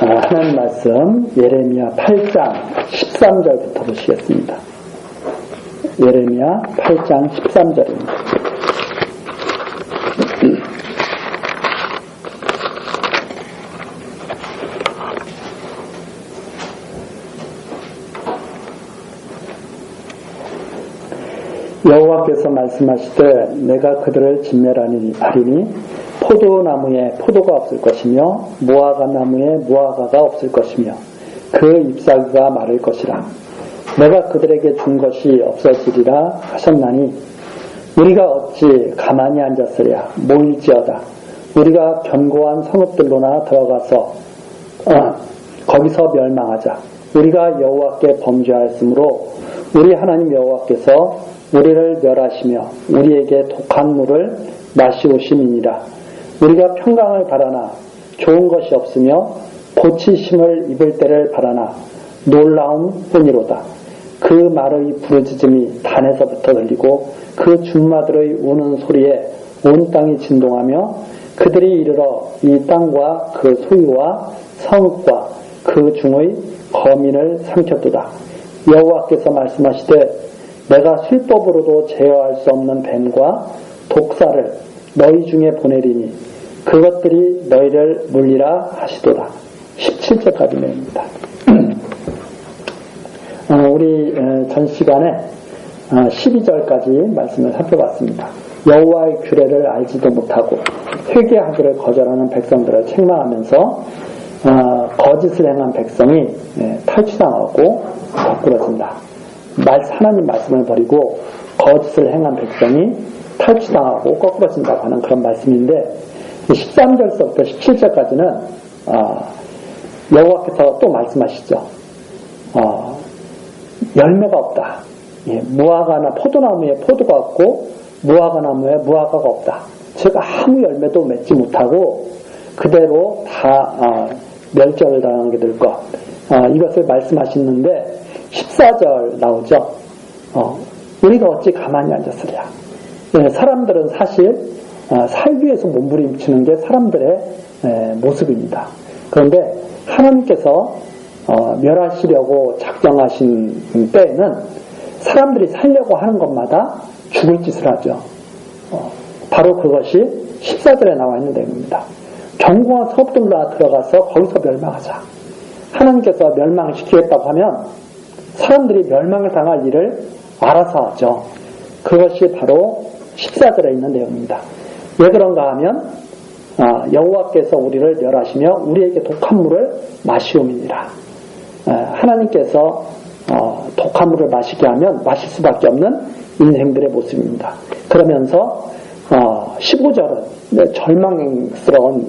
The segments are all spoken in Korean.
하나님 말씀 예레미야 8장 13절부터 보시겠습니다. 예레미야 8장 13절입니다. 여호와께서 말씀하시되 내가 그들을 진멸하리니 포도나무에 포도가 없을 것이며 무화과 나무에 무화과가 없을 것이며 그 잎사귀가 마를 것이라. 내가 그들에게 준 것이 없어지리라 하셨나니 우리가 어찌 가만히 앉았으랴. 모일지어다. 우리가 견고한 성읍들로나 들어가서 거기서 멸망하자. 우리가 여호와께 범죄하였으므로 우리 하나님 여호와께서 우리를 멸하시며 우리에게 독한 물을 마시오심이니라. 우리가 평강을 바라나 좋은 것이 없으며 고치심을 입을 때를 바라나 놀라움 뿐이로다. 그 말의 부르짖음이 단에서부터 들리고 그 준마들의 우는 소리에 온 땅이 진동하며 그들이 이르러 이 땅과 그 소유와 성읍과 그 중의 거민을 삼켰도다. 여호와께서 말씀하시되 내가 술법으로도 제어할 수 없는 뱀과 독사를 너희 중에 보내리니 그것들이 너희를 물리라 하시도다. 17절까지 내용입니다. 우리 전 시간에 12절까지 말씀을 살펴봤습니다. 여호와의 규례를 알지도 못하고 회개하기를 거절하는 백성들을 책망하면서 거짓을 행한 백성이 탈취당하고 거꾸러진다. 하나님 말씀을 버리고 거짓을 행한 백성이 탈취당하고 거꾸러진다고 하는 그런 말씀인데 13절서부터 17절까지는 여호와께서 또 말씀하시죠. 열매가 없다. 무화과나 포도나무에 포도가 없고 무화과 나무에 무화과가 없다. 즉 아무 열매도 맺지 못하고 그대로 다 멸절을 당하게 될 것. 이것을 말씀하시는데 14절 나오죠. 우리가 어찌 가만히 앉았으랴. 사람들은 사실 살기 위해서 몸부림치는 게 사람들의 모습입니다. 그런데 하나님께서 멸하시려고 작정하신 때에는 사람들이 살려고 하는 것마다 죽을 짓을 하죠. 바로 그것이 14절에 나와 있는 내용입니다. 견고한 성읍들로 들어가서 거기서 멸망하자. 하나님께서 멸망을 시키겠다고 하면 사람들이 멸망을 당할 일을 알아서 하죠. 그것이 바로 14절에 있는 내용입니다. 왜 그런가 하면 여호와께서 우리를 멸하시며 우리에게 독한 물을 마시오미니라. 하나님께서 독한 물을 마시게 하면 마실 수밖에 없는 인생들의 모습입니다. 그러면서 15절은 절망스러운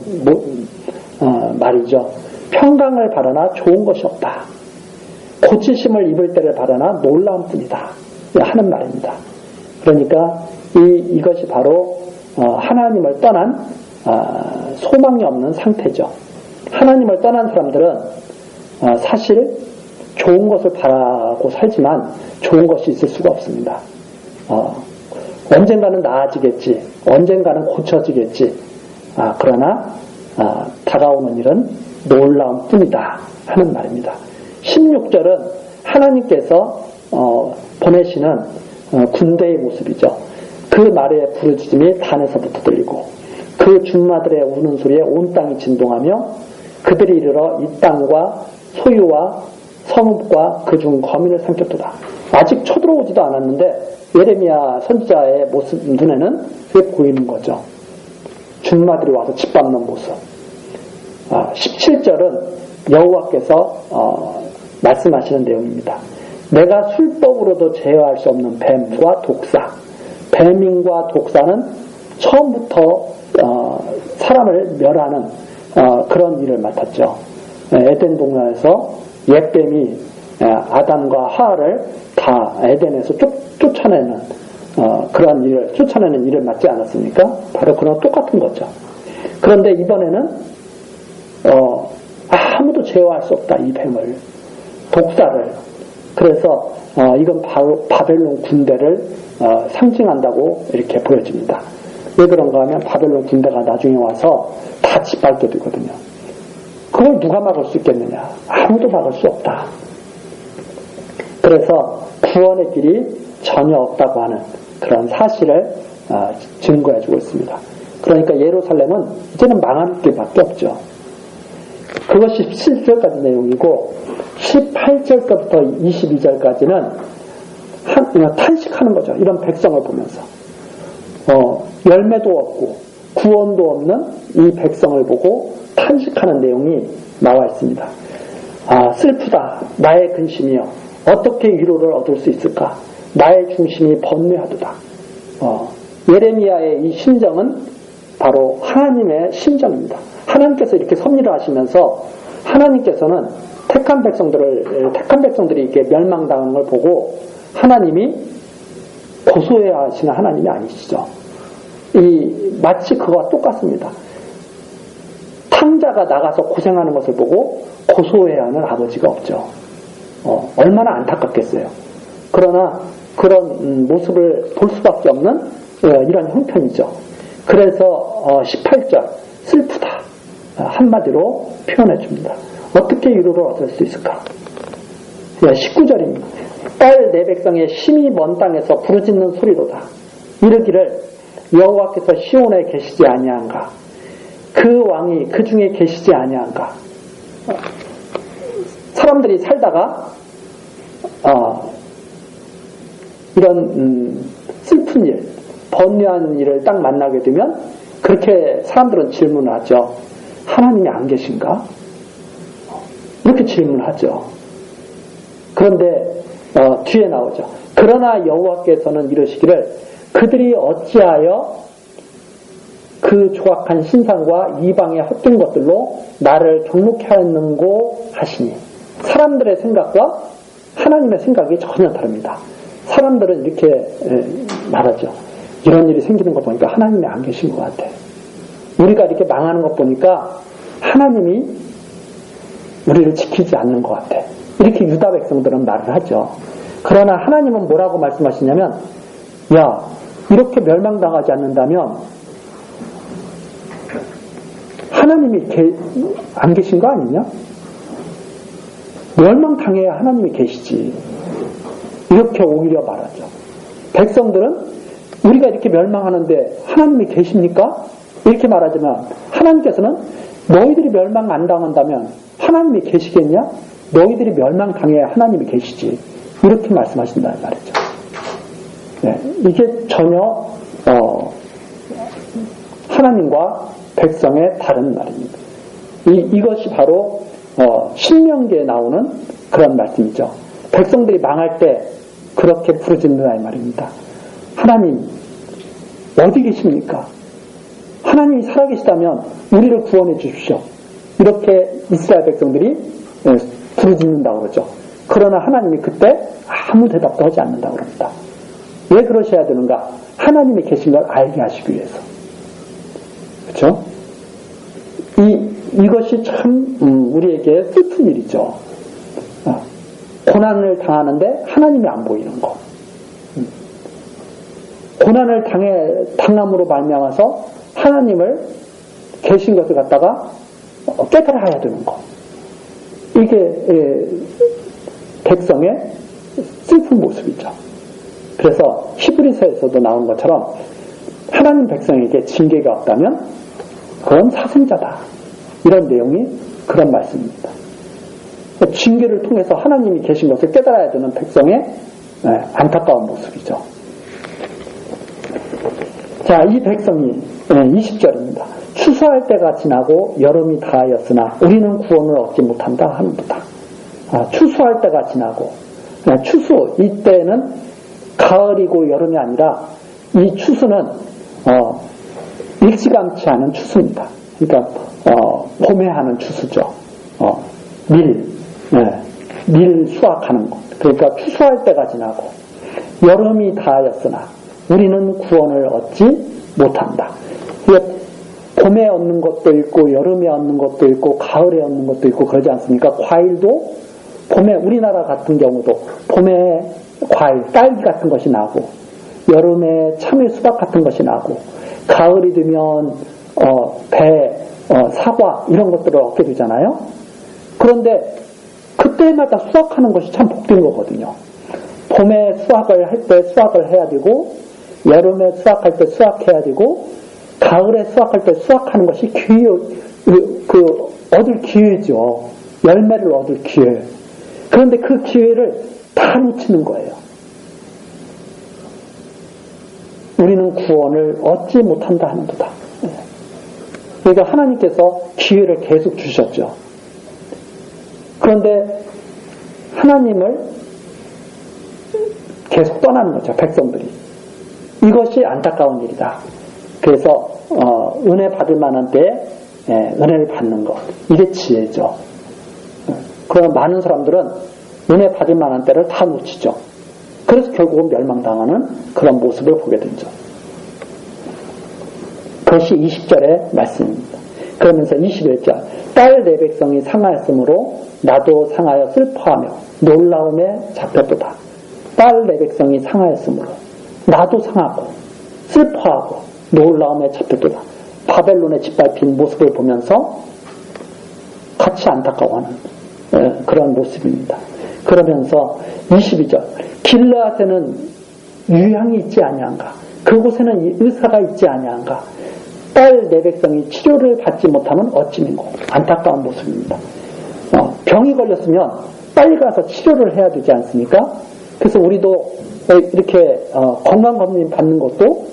말이죠. 평강을 바라나 좋은 것이 없다. 고치심을 입을 때를 바라나 놀라운 뿐이다. 하는 말입니다. 그러니까 이것이 바로 하나님을 떠난 소망이 없는 상태죠. 하나님을 떠난 사람들은 사실 좋은 것을 바라고 살지만 좋은 것이 있을 수가 없습니다. 언젠가는 나아지겠지, 언젠가는 고쳐지겠지. 그러나 다가오는 일은 놀라운 뿐이다 하는 말입니다. 16절은 하나님께서 보내시는 군대의 모습이죠. 그 말의 부르짖음이 단에서부터 들리고 그 준마들의 우는 소리에 온 땅이 진동하며 그들이 이르러 이 땅과 소유와 성읍과 그 중 거민을 삼켰도다. 아직 쳐들어오지도 않았는데 예레미야 선지자의 모습 눈에는 그게 보이는 거죠. 준마들이 와서 짓밟는 모습. 17절은 여호와께서 말씀하시는 내용입니다. 내가 술법으로도 제어할 수 없는 뱀과 독사. 뱀인과 독사는 처음부터 사람을 멸하는 그런 일을 맡았죠. 에덴 동산에서 옛뱀이 아담과 하와를 다 에덴에서 쫓아내는 그런 일을 쫓아내는 일을 맡지 않았습니까? 바로 그런 똑같은 거죠. 그런데 이번에는 아무도 제어할 수 없다. 이 뱀을, 독사를. 그래서 이건 바로 바벨론 군대를 상징한다고 이렇게 보여집니다. 왜 그런가 하면 바벨론 군대가 나중에 와서 다 짓밟게 되거든요. 그걸 누가 막을 수 있겠느냐? 아무도 막을 수 없다. 그래서 구원의 길이 전혀 없다고 하는 그런 사실을 증거해주고 있습니다. 그러니까 예루살렘은 이제는 망할 길밖에 없죠. 그것이 17절까지 내용이고 18절부터 22절까지는 탄식하는 거죠. 이런 백성을 보면서 열매도 없고 구원도 없는 이 백성을 보고 탄식하는 내용이 나와 있습니다. 슬프다 나의 근심이여 어떻게 위로를 얻을 수 있을까? 나의 중심이 번뇌하도다. 예레미야의 이 심정은 바로 하나님의 심정입니다. 하나님께서 이렇게 섭리를 하시면서 하나님께서는 택한 백성들이 이렇게 멸망당한 걸 보고 하나님이 고소해야 하시는 하나님이 아니시죠. 마치 그거와 똑같습니다. 탕자가 나가서 고생하는 것을 보고 고소해야 하는 아버지가 없죠. 얼마나 안타깝겠어요. 그러나 그런 모습을 볼 수밖에 없는 이런 형편이죠. 그래서 18절 슬프다 한마디로 표현해 줍니다. 어떻게 위로를 얻을 수 있을까? 19절입니다. 딸 내 백성의 심히 먼 땅에서 부르짖는 소리로다. 이르기를 여호와께서 시온에 계시지 아니한가? 그 왕이 그 중에 계시지 아니한가? 사람들이 살다가 이런 슬픈 일, 번뇌한 일을 딱 만나게 되면 그렇게 사람들은 질문을 하죠. 하나님이 안 계신가? 이렇게 질문하죠. 그런데 뒤에 나오죠. 그러나 여호와께서는 이르시기를 그들이 어찌하여 그 조악한 신상과 이방의 헛된 것들로 나를 경록해 하였는고 하시니 사람들의 생각과 하나님의 생각이 전혀 다릅니다. 사람들은 이렇게 말하죠. 이런 일이 생기는 거 보니까 하나님이 안 계신 것 같아. 우리가 이렇게 망하는 것 보니까 하나님이 우리를 지키지 않는 것 같아. 이렇게 유다 백성들은 말을 하죠. 그러나 하나님은 뭐라고 말씀하시냐면 야 이렇게 멸망당하지 않는다면 하나님이 안 계신 거 아니냐? 멸망당해야 하나님이 계시지. 이렇게 오히려 말하죠. 백성들은 우리가 이렇게 멸망하는데 하나님이 계십니까? 이렇게 말하지만 하나님께서는 너희들이 멸망 안 당한다면 하나님이 계시겠냐? 너희들이 멸망당해야 하나님이 계시지. 이렇게 말씀하신다는 말이죠. 네, 이게 전혀 하나님과 백성의 다른 말입니다. 이것이 바로 신명기에 나오는 그런 말씀이죠. 백성들이 망할 때 그렇게 부르짖는다 이 말입니다. 하나님 어디 계십니까? 하나님이 살아계시다면 우리를 구원해 주십시오. 이렇게 이스라엘 백성들이 부르짖는다고 그러죠. 그러나 하나님이 그때 아무 대답도 하지 않는다고 그럽니다. 왜 그러셔야 되는가? 하나님이 계신 걸 알게 하시기 위해서. 그렇죠? 이것이 참 우리에게 슬픈 일이죠. 고난을 당하는데 하나님이 안 보이는 거. 고난을 당함으로 말미암아서 하나님을 계신 것을 갖다가 깨달아야 되는 거. 이게 백성의 슬픈 모습이죠. 그래서 히브리서에서도 나온 것처럼 하나님 백성에게 징계가 없다면 그건 사생자다. 이런 내용이 그런 말씀입니다. 징계를 통해서 하나님이 계신 것을 깨달아야 되는 백성의 안타까운 모습이죠. 자, 이 백성이 20절입니다. 추수할 때가 지나고 여름이 다하였으나 우리는 구원을 얻지 못한다 하는도다. 추수할 때가 지나고 추수 이때는 가을이고 여름이 아니라 이 추수는 일찌감치 하는 추수입니다. 그러니까 봄에 하는 추수죠. 밀 수확하는 것. 그러니까 추수할 때가 지나고 여름이 다하였으나 우리는 구원을 얻지 못한다. 봄에 얻는 것도 있고 여름에 얻는 것도 있고 가을에 얻는 것도 있고 그러지 않습니까? 과일도 봄에 우리나라 같은 경우도 봄에 과일, 딸기 같은 것이 나고 여름에 참외, 수박 같은 것이 나고 가을이 되면 배, 사과 이런 것들을 얻게 되잖아요. 그런데 그때마다 수확하는 것이 참 복된 거거든요. 봄에 수확을 할 때 수확을 해야 되고, 여름에 수확할 때 수확해야 되고, 가을에 수확할 때 수확하는 것이 얻을 기회죠. 열매를 얻을 기회. 그런데 그 기회를 다 놓치는 거예요. 우리는 구원을 얻지 못한다 하는도다. 그러니까 하나님께서 기회를 계속 주셨죠. 그런데 하나님을 계속 떠나는 거죠, 백성들이. 이것이 안타까운 일이다. 그래서 은혜 받을 만한 때에 은혜를 받는 것, 이게 지혜죠. 그러나 많은 사람들은 은혜 받을 만한 때를 다 놓치죠. 그래서 결국은 멸망당하는 그런 모습을 보게 되죠. 그것이 20절의 말씀입니다. 그러면서 21절, 딸 내 백성이 상하였으므로 나도 상하여 슬퍼하며 놀라움에 잡혔도다. 딸 내 백성이 상하였으므로 나도 상하고 슬퍼하고 놀라움에 잡혔도다. 바벨론에 짓밟힌 모습을 보면서 같이 안타까워하는 그런 모습입니다. 그러면서 22절, 길르앗에는 유향이 있지 아니한가, 그곳에는 의사가 있지 아니한가, 딸 내 백성이 치료를 받지 못하면 어찌민고. 안타까운 모습입니다. 병이 걸렸으면 빨리 가서 치료를 해야 되지 않습니까? 그래서 우리도 이렇게 건강검진 받는 것도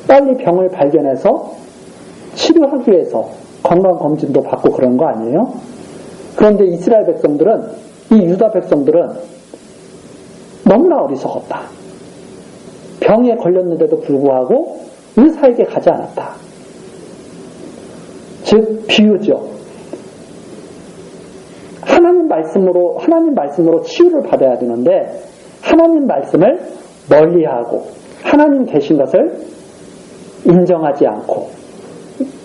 빨리 병을 발견해서 치료하기 위해서 건강검진도 받고 그런 거 아니에요? 그런데 이스라엘 백성들은, 이 유다 백성들은 너무나 어리석었다. 병에 걸렸는데도 불구하고 의사에게 가지 않았다. 즉 비유죠. 하나님 말씀으로 치유를 받아야 되는데 하나님 말씀을 멀리하고 하나님 계신 것을 인정하지 않고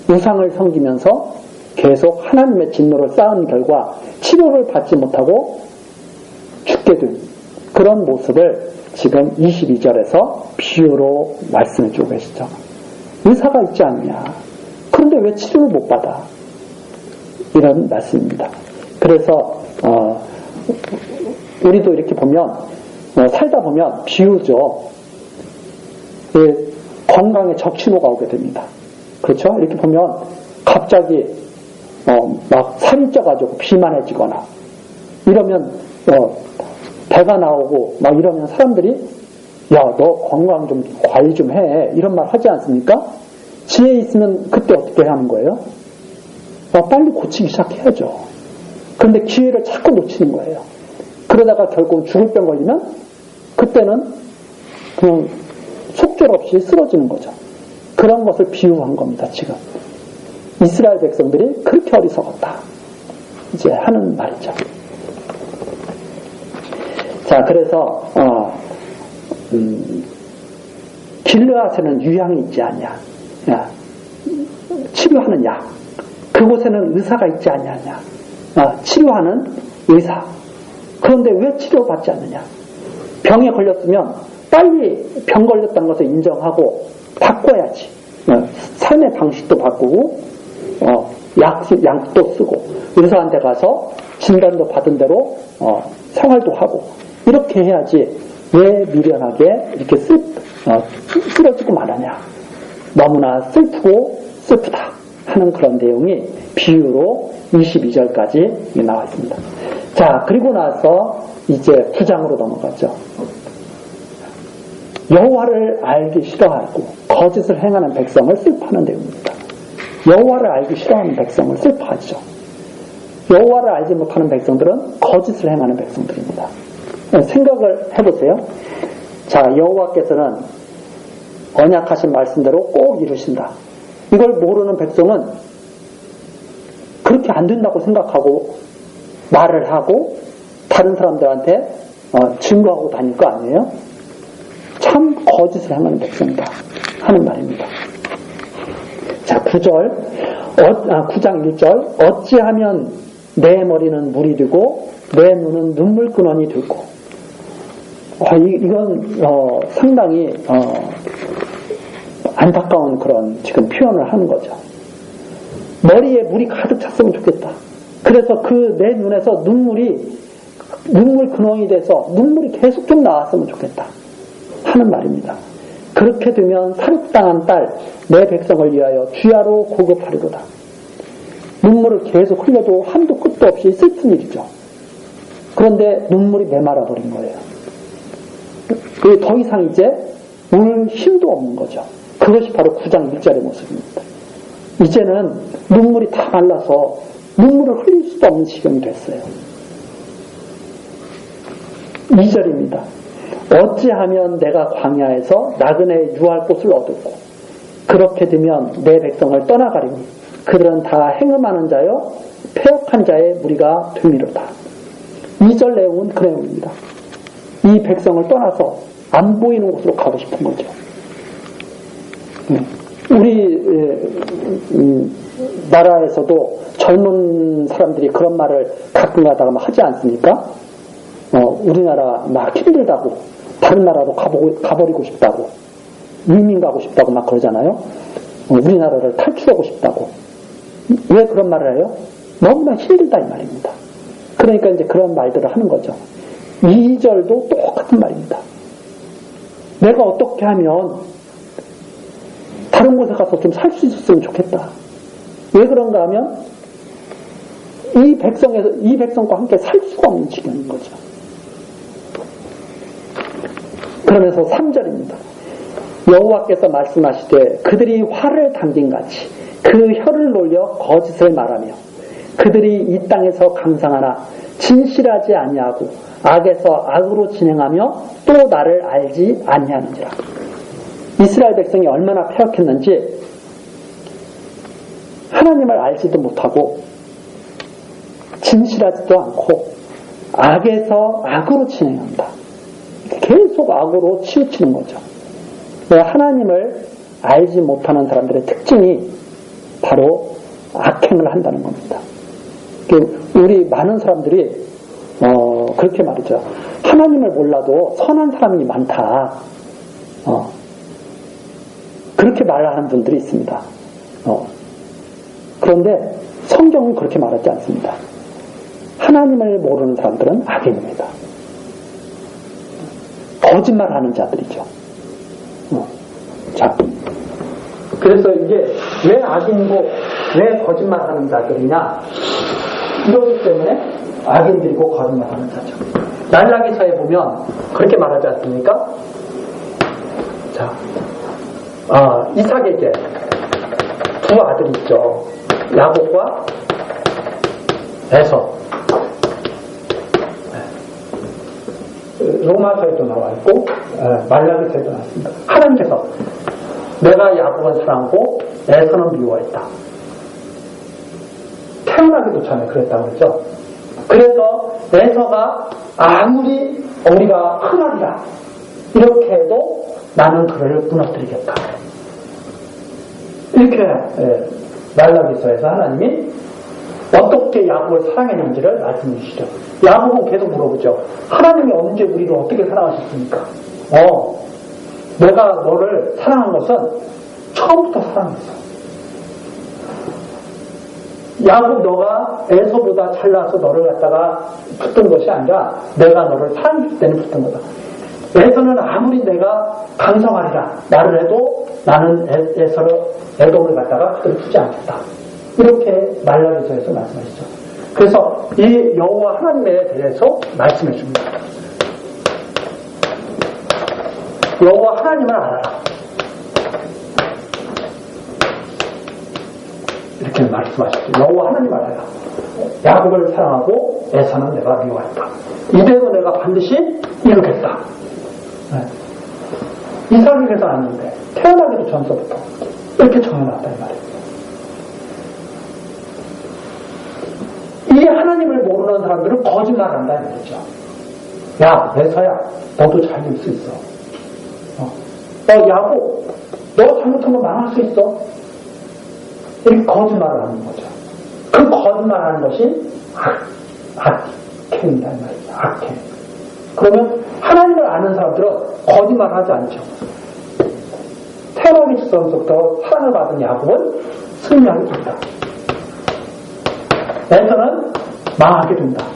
우상을 섬기면서 계속 하나님의 진노를 쌓은 결과 치료를 받지 못하고 죽게 된 그런 모습을 지금 22절에서 비유로 말씀해주고 계시죠. 의사가 있지 않느냐. 그런데 왜 치료를 못 받아? 이런 말씀입니다. 그래서 우리도 이렇게 보면 살다 보면 비유죠. 건강에 적신호가 오게 됩니다. 그렇죠? 이렇게 보면 갑자기 막 살이 쪄가지고 비만해지거나 이러면 배가 나오고 막 이러면 사람들이 야, 너 건강 좀 관리 좀 해. 이런 말 하지 않습니까? 지혜 있으면 그때 어떻게 하는 거예요? 빨리 고치기 시작해야죠. 그런데 기회를 자꾸 놓치는 거예요. 그러다가 결국 죽을 병 걸리면 그때는 그냥 속절없이 쓰러지는 거죠. 그런 것을 비유한 겁니다, 지금. 이스라엘 백성들이 그렇게 어리석었다. 이제 하는 말이죠. 자, 그래서 길르앗에는 유향이 있지 않냐. 치료하는 약. 그곳에는 의사가 있지 않냐냐. 치료하는 의사. 그런데 왜 치료받지 않느냐. 병에 걸렸으면 빨리 병 걸렸다는 것을 인정하고 바꿔야지. 삶의 방식도 바꾸고 약도 쓰고 의사한테 가서 진단도 받은 대로 생활도 하고 이렇게 해야지. 왜 미련하게 이렇게 쓰러지고 말하냐. 너무나 슬프고 슬프다 하는 그런 내용이 비유로 22절까지 나와 있습니다. 자, 그리고 나서 이제 9장으로 넘어가죠. 여호와를 알기 싫어하고 거짓을 행하는 백성을 슬퍼하는 내용입니다. 여호와를 알기 싫어하는 백성을 슬퍼하죠. 여호와를 알지 못하는 백성들은 거짓을 행하는 백성들입니다. 생각을 해보세요. 자, 여호와께서는 언약하신 말씀대로 꼭 이루신다. 이걸 모르는 백성은 그렇게 안 된다고 생각하고 말을 하고 다른 사람들한테 증거하고 다닐 거 아니에요? 참 거짓을 행하는 백성이다 하는 말입니다. 자, 9장 1절 어찌하면 내 머리는 물이 되고 내 눈은 눈물근원이 되고. 이건 상당히 안타까운 그런 지금 표현을 하는 거죠. 머리에 물이 가득 찼으면 좋겠다. 그래서 그 내 눈에서 눈물 근원이 돼서 눈물이 계속 좀 나왔으면 좋겠다 하는 말입니다. 그렇게 되면 살육당한 딸 내 백성을 위하여 주야로 고급하리로다. 눈물을 계속 흘려도 한도 끝도 없이 슬픈 일이죠. 그런데 눈물이 메말아 버린 거예요. 더 이상 이제 울 힘도 없는 거죠. 그것이 바로 9장 1절의 모습입니다. 이제는 눈물이 다 말라서 눈물을 흘릴 수도 없는 지경이 됐어요. 2절입니다. 어찌하면 내가 광야에서 나그네의 유할 곳을 얻었고 그렇게 되면 내 백성을 떠나가리니 그들은 다 행음하는 자여 패역한 자의 무리가 됨이로다. 2절 내용은 그 내용입니다. 이 백성을 떠나서 안 보이는 곳으로 가고 싶은 거죠. 우리 나라에서도 젊은 사람들이 그런 말을 가끔 가다가 막 하지 않습니까? 우리나라 막 힘들다고 다른 나라로 가버리고 싶다고 이민 가고 싶다고 막 그러잖아요. 우리나라를 탈출하고 싶다고. 왜 그런 말을 해요? 너무나 힘들다 이 말입니다. 그러니까 이제 그런 말들을 하는 거죠. 2절도 똑같은 말입니다. 내가 어떻게 하면 다른 곳에 가서 좀 살 수 있었으면 좋겠다. 왜 그런가 하면 이 백성과 함께 살 수가 없는 지경인 거죠. 그러면서 3절입니다. 여호와께서 말씀하시되 그들이 활을 당긴같이 그 혀를 놀려 거짓을 말하며 그들이 이 땅에서 강상하나 진실하지 아니하고 악에서 악으로 진행하며 또 나를 알지 아니하는지라. 이스라엘 백성이 얼마나 패역했는지 하나님을 알지도 못하고 진실하지도 않고 악에서 악으로 진행한다. 계속 악으로 치우치는 거죠. 하나님을 알지 못하는 사람들의 특징이 바로 악행을 한다는 겁니다. 우리 많은 사람들이 그렇게 말이죠. 하나님을 몰라도 선한 사람이 많다. 그렇게 말하는 분들이 있습니다. 그런데 성경은 그렇게 말하지 않습니다. 하나님을 모르는 사람들은 악인입니다. 거짓말하는 자들이죠. 자, 그래서 이게 왜 악인이고 왜 거짓말하는 자들이냐? 이러기 때문에 악인들이고 거짓말하는 자죠. 말라기서에 보면 그렇게 말하지 않습니까? 자, 이삭에게 두 아들이 있죠. 야곱과 에서. 로마서에도 나와 있고 말라기서에도 나왔습니다. 하나님께서 내가 야곱은 사랑하고 에서는 미워했다. 태어나기도 전에 그랬다고 그러죠. 그래서 에서가 아무리 우리가 흥하리라 이렇게 해도 나는 그를 무너뜨리겠다. 이렇게 말라기서에서 하나님이 어떻게 야곱을 사랑했는지를 말씀해 주시죠. 야곱은 계속 물어보죠. 하나님이 언제 우리를 어떻게 사랑하셨습니까? 내가 너를 사랑한 것은 처음부터 사랑했어. 야곱 너가 에서보다 잘나서 너를 갖다가 붙든 것이 아니라 내가 너를 사랑했을 때는 붙든 거다. 에서는 아무리 내가 강성하리라 말을 해도 나는 에돔을 갖다가 그들 두지 않겠다. 이렇게 말라기서에서 말씀하시죠. 그래서 이 여호와 하나님에 대해서 말씀해 줍니다. 여호와 하나님을 알아라. 이렇게 말씀하시죠. 여호와 하나님을 알아라. 야곱을 사랑하고 에서는 내가 미워했다. 이대로 내가 반드시 이루겠다. 이삭을 위해서 아닌데 태어나기도 전서부터 이렇게 정해놨다 이 말이에요. 이 하나님을 모르는 사람들은 거짓말한다 이 말이죠. 야, 에서야, 너도 잘 될 수 있어. 야곱, 너 잘못하면 망할 수 있어. 이렇게 거짓말을 하는 거죠. 그 거짓말하는 것이 악행이다 이 말이죠. 악행. 그러면 하나님을 아는 사람들은 거짓말하지 않죠. 태어나기 전부터 사랑을 받은 야곱은 승리하게 된다. 에서는 망하게 된다.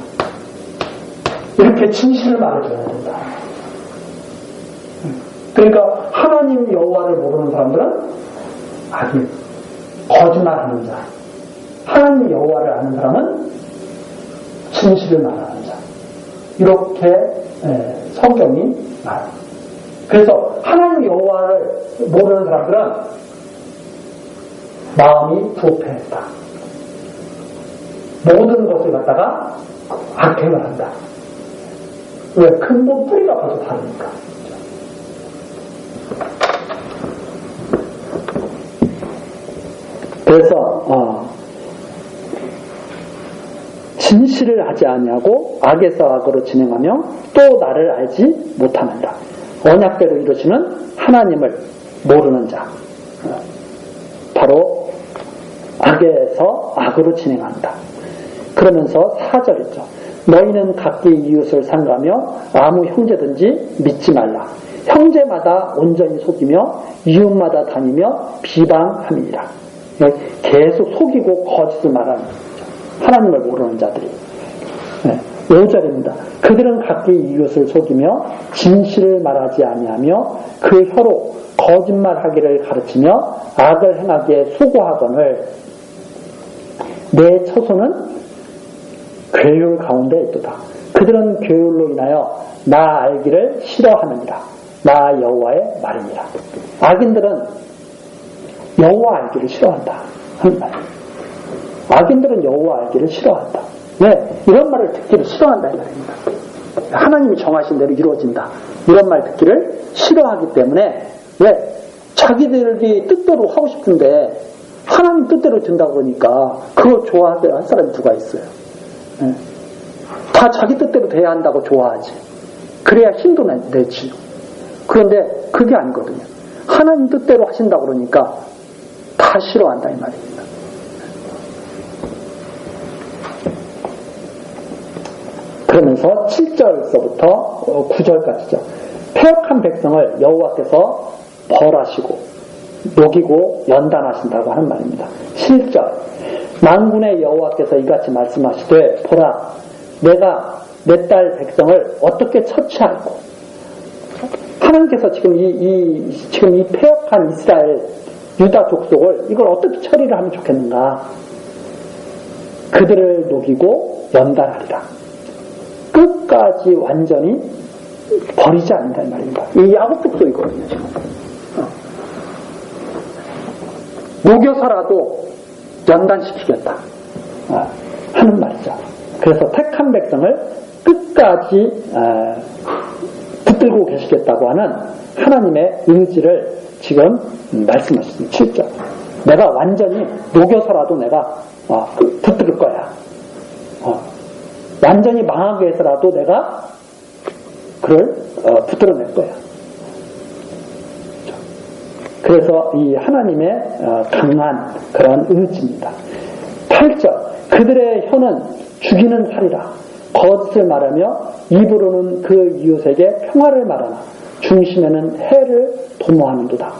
이렇게 진실을 말해줘야 된다. 그러니까 하나님 여호와를 모르는 사람들은 아직 거짓말하는 자, 하나님 여호와를 아는 사람은 진실을 말하는 자. 이렇게 성경이 말합니다. 그래서 하나님 여호와를 모르는 사람들은 마음이 부패했다. 모든 것을 갖다가 악행을 한다. 왜? 근본 뿌리가 벌써 다르니까. 그래서 진실을 하지 아니하고 악에서 악으로 진행하며 또 나를 알지 못하느니라. 언약대로 이루시는 하나님을 모르는 자, 바로 악에서 악으로 진행한다. 그러면서 4절이죠. 너희는 각기 이웃을 상가며 아무 형제든지 믿지 말라. 형제마다 온전히 속이며 이웃마다 다니며 비방함이니라. 계속 속이고 거짓을 말하는 하나님을 모르는 자들이. 5절입니다. 그들은 각기 이웃을 속이며 진실을 말하지 아니하며 그 혀로 거짓말하기를 가르치며 악을 행하기에 수고하거늘 내 처소는 괴율 가운데 있도다. 그들은 괴율로 인하여 나 알기를 싫어하느니라. 나 여호와의 말이니라. 악인들은 여호와 알기를 싫어한다 하는 말입니다. 악인들은 여호와 알기를 싫어한다. 왜? 이런 말을 듣기를 싫어한다 이 말입니다. 하나님이 정하신 대로 이루어진다. 이런 말 듣기를 싫어하기 때문에 왜? 자기들이 뜻대로 하고 싶은데 하나님 뜻대로 된다고 그러니까 그거 좋아하게 할 사람이 누가 있어요? 다 자기 뜻대로 돼야 한다고 좋아하지. 그래야 힘도 내지. 그런데 그게 아니거든요. 하나님 뜻대로 하신다고 그러니까 다 싫어한다 이 말입니다. 그러면서 7절서부터 9절까지죠. 패역한 백성을 여호와께서 벌하시고 녹이고 연단하신다고 하는 말입니다. 7절 만군의 여호와께서 이같이 말씀하시되 보라 내가 내 딸 백성을 어떻게 처치할고 하나님께서 지금 이 패역한 이스라엘 유다 족속을 이걸 어떻게 처리를 하면 좋겠는가? 그들을 녹이고 연단하리라. 끝까지 완전히 버리지 않는다 이 말입니다. 이 야곱 족속이거든요 지금. 녹여서라도 연단시키겠다 하는 말이죠. 그래서 택한 백성을 끝까지 붙들고 계시겠다고 하는 하나님의 의지를 지금 말씀하셨습니다. 7절 내가 완전히 녹여서라도 내가 붙들 거야. 완전히 망하게 해서라도 내가 그를 붙들어낼 거야. 그래서 이 하나님의 강한 그런 의지입니다. 8절 그들의 혀는 죽이는 살이라 거짓을 말하며 입으로는 그 이웃에게 평화를 말하나 중심에는 해를 도모하는도다.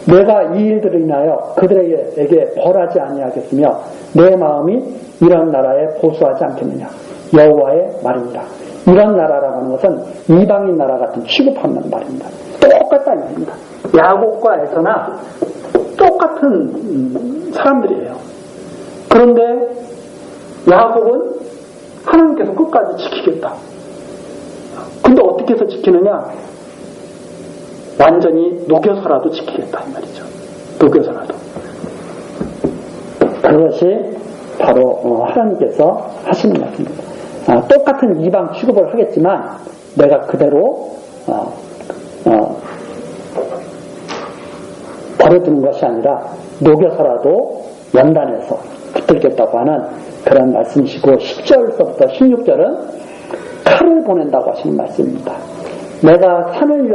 내가 이 일들을 인하여 그들에게 벌하지 아니하겠으며 내 마음이 이런 나라에 보수하지 않겠느냐. 여호와의 말이니라. 이런 나라라고 하는 것은 이방인 나라 같은 취급하는 말입니다. 똑같다 이 말입니다. 야곱과 에서나 똑같은 사람들이에요. 그런데 야곱은 하나님께서 끝까지 지키겠다. 근데 어떻게 해서 지키느냐? 완전히 녹여서라도 지키겠다 이 말이죠. 녹여서라도. 그것이 바로 하나님께서 하시는 말씀입니다. 똑같은 이방 취급을 하겠지만 내가 그대로 버려두는 것이 아니라 녹여서라도 연단해서 붙들겠다고 하는 그런 말씀이시고 10절부터 16절은 칼을 보낸다고 하시는 말씀입니다. 내가 산들을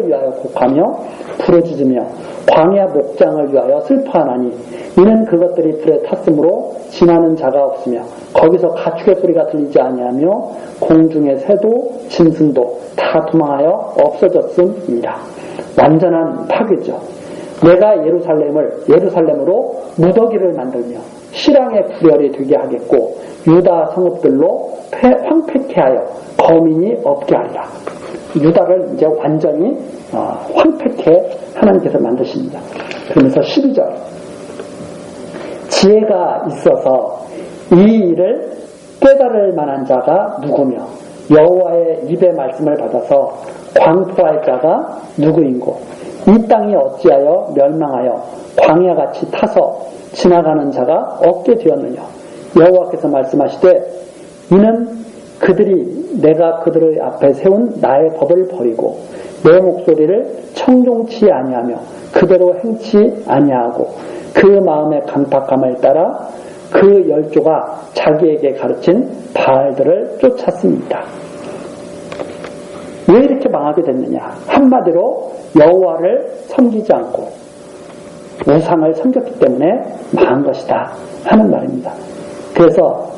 위하여 곡하며 부르짖으며 광야 목장을 위하여 슬퍼하나니 이는 그것들이 불에 탔으므로 지나는 자가 없으며 거기서 가축의 소리가 들리지 아니하며 공중의 새도 짐승도 다 도망하여 없어졌음이라. 완전한 파괴죠. 내가 예루살렘으로 무더기를 만들며 실황의 불혈이 되게 하겠고 유다 성읍들로 황폐케 하여 거민이 없게 하리라. 유다를 이제 완전히 황폐케 하나님께서 만드십니다. 그러면서 12절 지혜가 있어서 이 일을 깨달을 만한 자가 누구며 여호와의 입의 말씀을 받아서 광포할 자가 누구인고 이 땅이 어찌하여 멸망하여 광야같이 타서 지나가는 자가 없게 되었느냐. 여호와께서 말씀하시되 이는 그들이 내가 그들의 앞에 세운 나의 법을 버리고 내 목소리를 청종치 아니하며 그대로 행치 아니하고 그 마음의 강팍함을 따라 그 열조가 자기에게 가르친 바알들을 쫓았습니다. 왜 이렇게 망하게 됐느냐? 한마디로 여호와를 섬기지 않고 우상을 섬겼기 때문에 망한 것이다 하는 말입니다. 그래서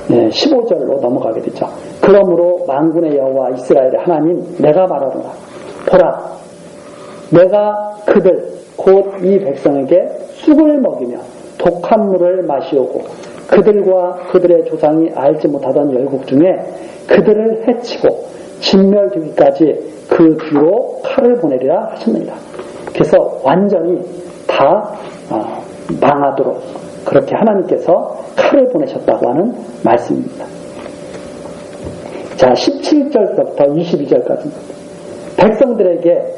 15절로 넘어가게 되죠. 그러므로 만군의 여호와 이스라엘의 하나님 내가 말하노라. 보라, 내가 그들 곧 이 백성에게 쑥을 먹이며 독한 물을 마시오고 그들과 그들의 조상이 알지 못하던 열국 중에 그들을 해치고 진멸되기까지 그 뒤로 칼을 보내리라 하셨느니라. 그래서 완전히 다 망하도록 그렇게 하나님께서 칼을 보내셨다고 하는 말씀입니다. 자, 17절부터 22절까지 백성들에게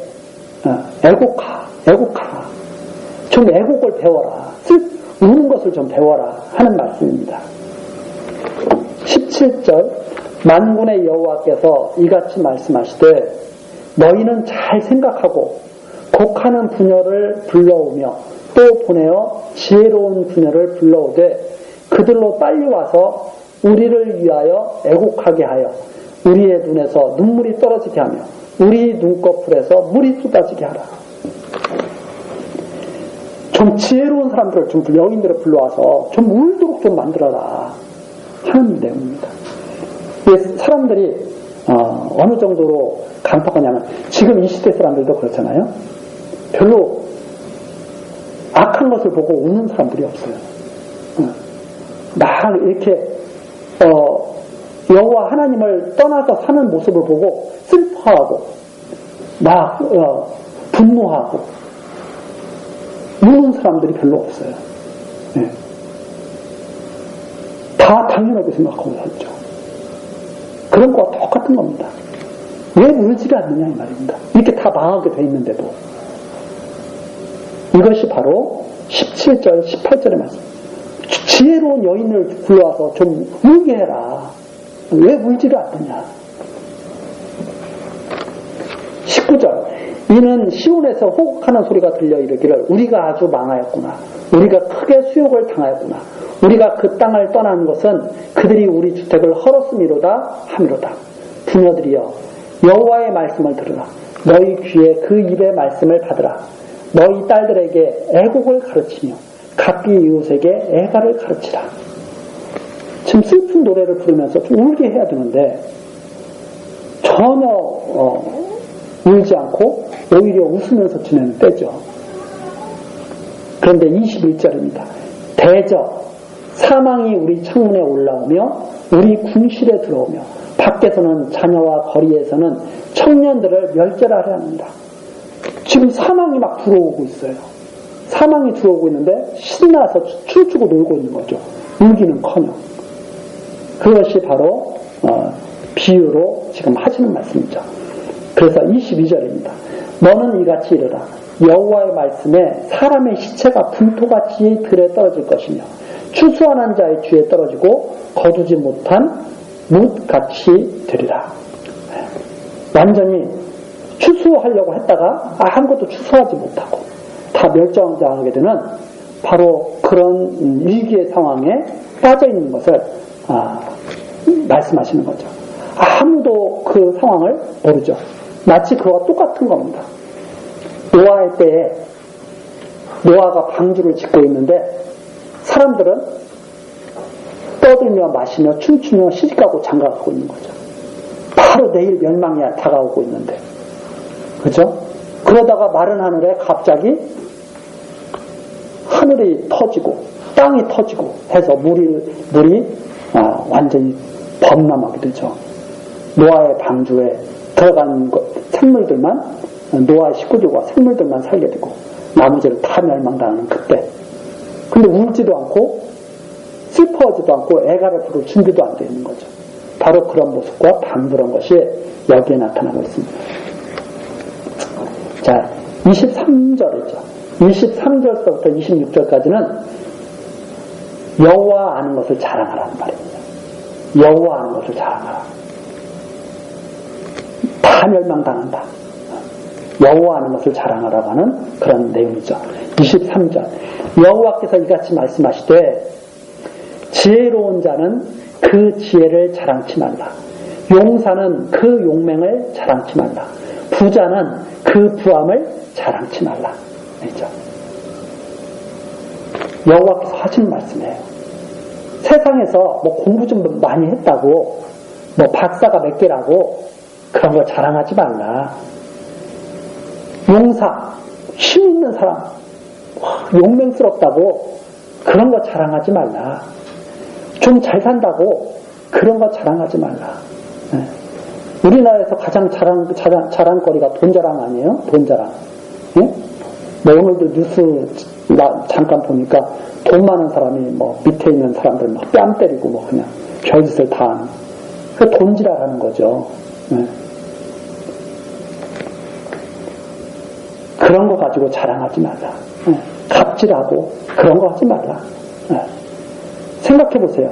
애곡하라. 좀 애곡을 배워라. 우는 것을 좀 배워라 하는 말씀입니다. 17절 만군의 여호와께서 이같이 말씀하시되 너희는 잘 생각하고 곡하는 부녀를 불러오며 또 보내어 지혜로운 부녀를 불러오되 그들로 빨리 와서 우리를 위하여 애곡하게 하여 우리의 눈에서 눈물이 떨어지게 하며 우리 눈꺼풀에서 물이 쏟아지게 하라. 좀 지혜로운 사람들을 좀 여인들을 불러와서 좀 울도록 좀 만들어라 하는 내용입니다. 사람들이 어느 정도로 간파하냐면 지금 이 시대 사람들도 그렇잖아요. 별로 악한 것을 보고 우는 사람들이 없어요. 막 이렇게 여호와 하나님을 떠나서 사는 모습을 보고 슬퍼하고 막 분노하고 우는 사람들이 별로 없어요. 네. 다 당연하게 생각하고 살죠. 그런 거와 똑같은 겁니다. 왜 울지를 않느냐 이 말입니다. 이렇게 다 망하게 돼 있는데도 이것이 바로 17절 18절의 말씀. 지혜로운 여인을 불러와서 좀 울게 해라. 왜 울지를 않느냐. 19절 이는 시온에서 호곡하는 소리가 들려 이르기를 우리가 아주 망하였구나. 우리가 크게 수욕을 당하였구나. 우리가 그 땅을 떠난 것은 그들이 우리 주택을 헐었음이로다 하미로다. 부녀들이여 여호와의 말씀을 들으라. 너희 귀에 그 입의 말씀을 받으라. 너희 딸들에게 애곡을 가르치며 각기 이웃에게 애가를 가르치라. 지금 슬픈 노래를 부르면서 좀 울게 해야 되는데 전혀 울지 않고 오히려 웃으면서 지내는 때죠. 그런데 21절입니다. 대저 사망이 우리 창문에 올라오며 우리 궁실에 들어오며 밖에서는 자녀와 거리에서는 청년들을 멸절하려 합니다. 지금 사망이 막 들어오고 있어요. 사망이 들어오고 있는데 신나서 춤추고 놀고 있는 거죠. 울기는커녕. 그것이 바로 비유로 지금 하시는 말씀이죠. 그래서 22절입니다. 너는 이같이 이르라. 여호와의 말씀에 사람의 시체가 분토같이 들에 떨어질 것이며 추수하는 자의 쥐에 떨어지고 거두지 못한 뭇같이 되리라. 완전히 추수하려고 했다가 아무것도 추수하지 못하고 다 멸종당하게 되는 바로 그런 위기의 상황에 빠져 있는 것을 말씀하시는 거죠. 아무도 그 상황을 모르죠. 마치 그와 똑같은 겁니다. 노아의 때에 노아가 방주를 짓고 있는데 사람들은 떠들며 마시며 춤추며 시집가고 장가가고 있는 거죠. 바로 내일 멸망이 다가오고 있는데, 그죠? 그러다가 마른 하늘에 갑자기 하늘이 터지고 땅이 터지고 해서 물이 완전히 범람하게 되죠. 노아의 방주에 들어간 생물들만, 노아의 식구들과 생물들만 살게 되고 나머지를 다 멸망당하는 그때. 근데 울지도 않고 슬퍼하지도 않고 애가를 부를 준비도 안 되어 있는 거죠. 바로 그런 모습과 반대한 것이 여기에 나타나고 있습니다. 자, 23절이죠. 23절부터 26절까지는 여호와 아는 것을 자랑하라는 말입니다. 여호와 아는 것을 자랑하라. 다 멸망당한다. 여호와 아는 것을 자랑하라고 하는 그런 내용이죠. 23절. 여호와께서 이같이 말씀하시되 지혜로운 자는 그 지혜를 자랑치 말라. 용사는 그 용맹을 자랑치 말라. 부자는 그 부함을 자랑치 말라. 그렇죠? 여호와께서 하시는 말씀이에요. 세상에서 뭐 공부 좀 많이 했다고, 뭐 박사가 몇 개라고 그런 거 자랑하지 말라. 용사, 힘 있는 사람, 용맹스럽다고 그런 거 자랑하지 말라. 좀 잘 산다고 그런 거 자랑하지 말라. 네. 우리나라에서 가장 자랑거리가 돈 자랑 아니에요? 돈 자랑. 네? 뭐 오늘도 뉴스 잠깐 보니까 돈 많은 사람이 뭐 밑에 있는 사람들 막 뺨 때리고 뭐 그냥 별짓을 다 하는. 그 돈지랄하는 거죠. 네. 그런 거 가지고 자랑하지 말라. 네. 갑질하고 그런 거 하지 말라. 네. 생각해 보세요.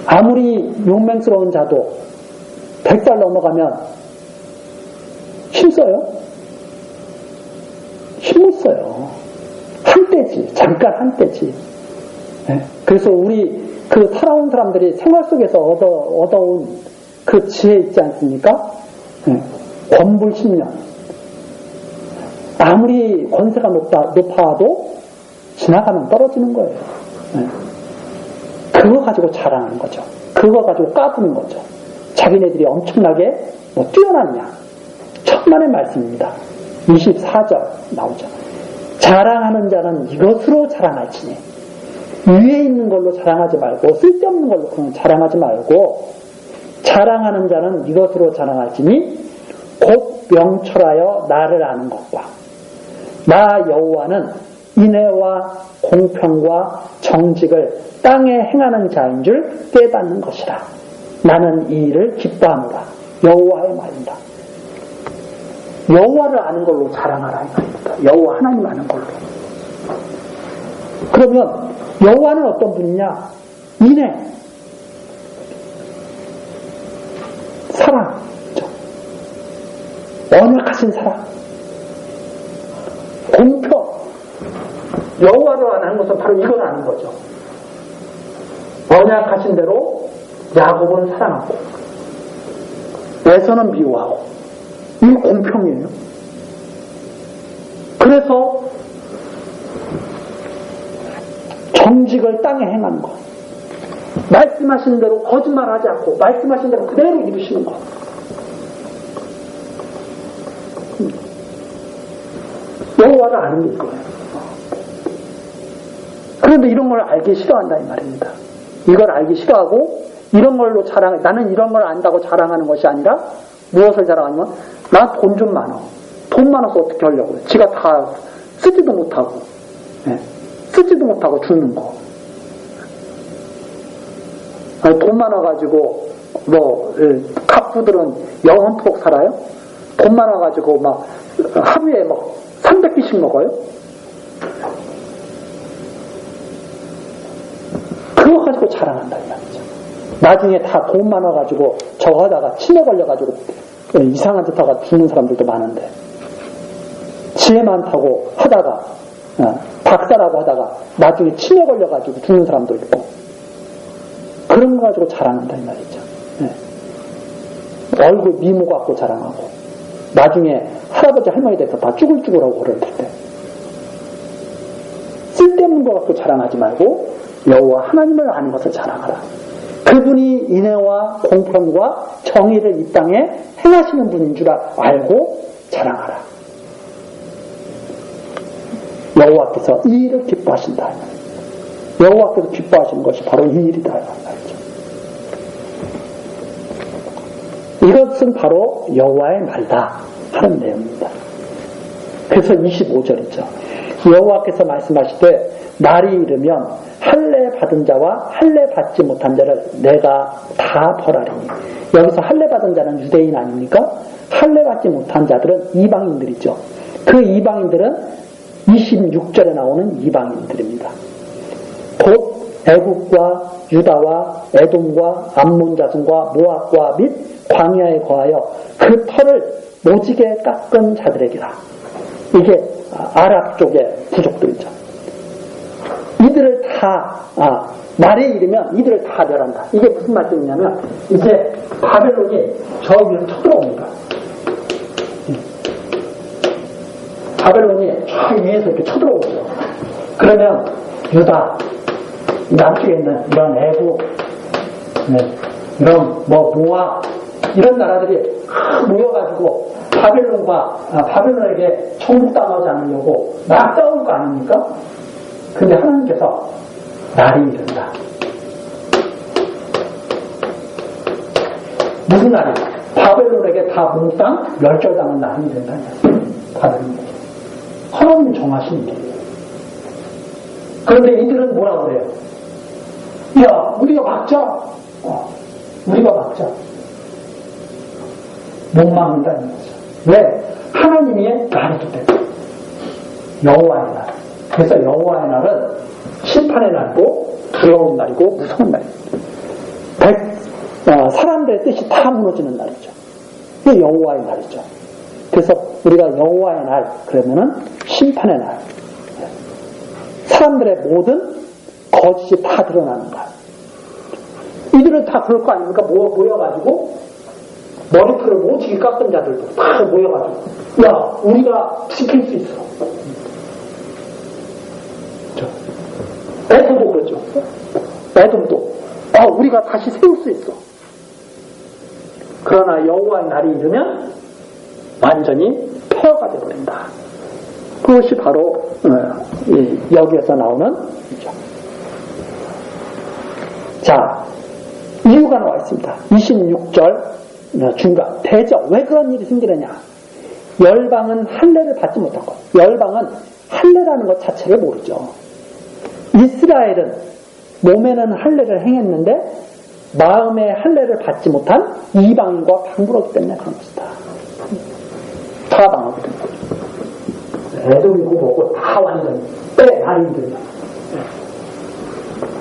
아무리 용맹스러운 자도 100살 넘어가면 힘써요? 힘 못 써요. 한때지. 잠깐 한때지. 네. 그래서 우리 그 살아온 사람들이 생활 속에서 얻어온 그 지혜 있지 않습니까? 네. 권불 10년. 아무리 권세가 높아도 지나가면 떨어지는 거예요. 네. 그거 가지고 자랑하는 거죠. 그거 가지고 까부는 거죠. 자기네들이 엄청나게 뛰어났냐. 천만의 말씀입니다. 24절 나오죠. 자랑하는 자는 이것으로 자랑할지니. 위에 있는 걸로 자랑하지 말고 쓸데없는 걸로 그냥 자랑하지 말고 자랑하는 자는 이것으로 자랑할지니 곧 명철하여 나를 아는 것과 나 여호와는 인애와 공평과 정직을 땅에 행하는 자인 줄 깨닫는 것이라. 나는 이 일을 기뻐하노라. 여호와의 말입니다. 여호와를 아는 걸로 자랑하라 이 말입니다. 여호와 하나님 아는 걸로. 그러면 여호와는 어떤 분이냐? 인애, 사랑, 언약하신 사랑, 공평. 여호와를 아는 것은 바로 이걸 아는 거죠. 언약하신 대로 야곱은 사랑하고 에서는 미워하고. 이게 공평이에요. 그래서 정직을 땅에 행하는 것. 말씀하신 대로 거짓말하지 않고 말씀하신 대로 그대로 이루시는 것. 여호와를 아는 게 이거예요. 그런데 이런 걸 알기 싫어한다 이 말입니다. 이걸 알기 싫어하고 이런 걸로 나는 이런 걸 안다고 자랑하는 것이 아니라 무엇을 자랑하냐면 나 돈 좀 많아. 돈 많아서 어떻게 하려고 해. 지가 다 쓰지도 못하고 쓰지도 못하고 죽는 거. 아니, 돈 많아가지고 갑부들은 영원토록 살아요? 돈 많아가지고 막 하루에 막 300끼씩 먹어요? 그거 가지고 자랑한다 이 말이죠. 나중에 다 돈 많아가지고 저거 하다가 치매 걸려가지고 이상한 짓 하다가 죽는 사람들도 많은데, 지혜 많다고 하다가 박사라고 하다가 나중에 치매 걸려가지고 죽는 사람도 있고, 그런 거 가지고 자랑한다 이 말이죠. 얼굴 미모 갖고 자랑하고 나중에 할아버지 할머니 돼서 다 쭈글쭈글하고 그럴 텐데, 쓸데없는 거 갖고 자랑하지 말고 여호와 하나님을 아는 것을 자랑하라. 그분이 인애와 공평과 정의를 이 땅에 행하시는 분인 줄 알고 자랑하라. 여호와께서 이 일을 기뻐하신다. 여호와께서 기뻐하시는 것이 바로 이 일이다. 이것은 바로 여호와의 말이다 하는 내용입니다. 그래서 25절이죠. 여호와께서 말씀하시되 날이 이르면 할례 받은 자와 할례 받지 못한 자를 내가 다 벌하리니. 여기서 할례 받은 자는 유대인 아닙니까? 할례 받지 못한 자들은 이방인들이죠. 그 이방인들은 26절에 나오는 이방인들입니다. 곧 애국과 유다와 에돔과 암몬 자손과 모압과 및 광야에 거하여 그 터를 모지게 깎은 자들에게라. 이게 아랍 쪽의 부족들이죠. 이들을 다 날이 이르면 이들을 다 멸한다. 이게 무슨 말씀이냐면 이제 바벨론이 저 위에서 쳐들어옵니다. 바벨론이 저 위에서 이렇게 쳐들어오죠. 그러면 유다 남쪽에 있는 이런 애국, 이런 모압 이런 나라들이 모여가지고 바벨론에게 정복당하지 않으려고 막 싸울 거 아닙니까? 근데 하나님께서 날이 이른다. 무슨 날이? 바벨론에게 다 몽땅 멸절당한 날이 이른다. 바벨론에게. 하나님이 정하신 일이에요. 그런데 이들은 뭐라고 그래요? 야, 우리가 막자. 우리가 막자. 못 막는다는 거죠. 왜? 하나님의 날이기 때문에. 여호와의 날. 그래서 여호와의 날은 심판의 날이고 두려운 날이고 무서운 날입니다. 사람들의 뜻이 다 무너지는 날이죠. 이게 여호와의 날이죠. 그래서 우리가 여호와의 날 그러면은 심판의 날. 사람들의 모든 거짓이 다 드러나는 날. 이들은 다 그럴 거 아닙니까? 모여가지고 머리털을 모치게 깎은 자들도 다 모여가지고 야, 우리가 지킬 수 있어. 에돔도 그렇죠. 에돔도 우리가 다시 세울 수 있어. 그러나 여호와의 날이 이르면 완전히 폐허가 되어버린다. 그것이 바로 여기에서 나오는 이죠. 자, 이유가 나와 있습니다. 26절 중간 대저. 왜 그런 일이 생기느냐? 열방은 할례를 받지 못한 것. 열방은 할례라는 것 자체를 모르죠. 이스라엘은 몸에는 할례를 행했는데 마음의 할례를 받지 못한 이방인과 방불었기 때문에 그런 것이다. 다 망하거든요. 에돔이고 뭐고 다 완전히 빼발인들이야.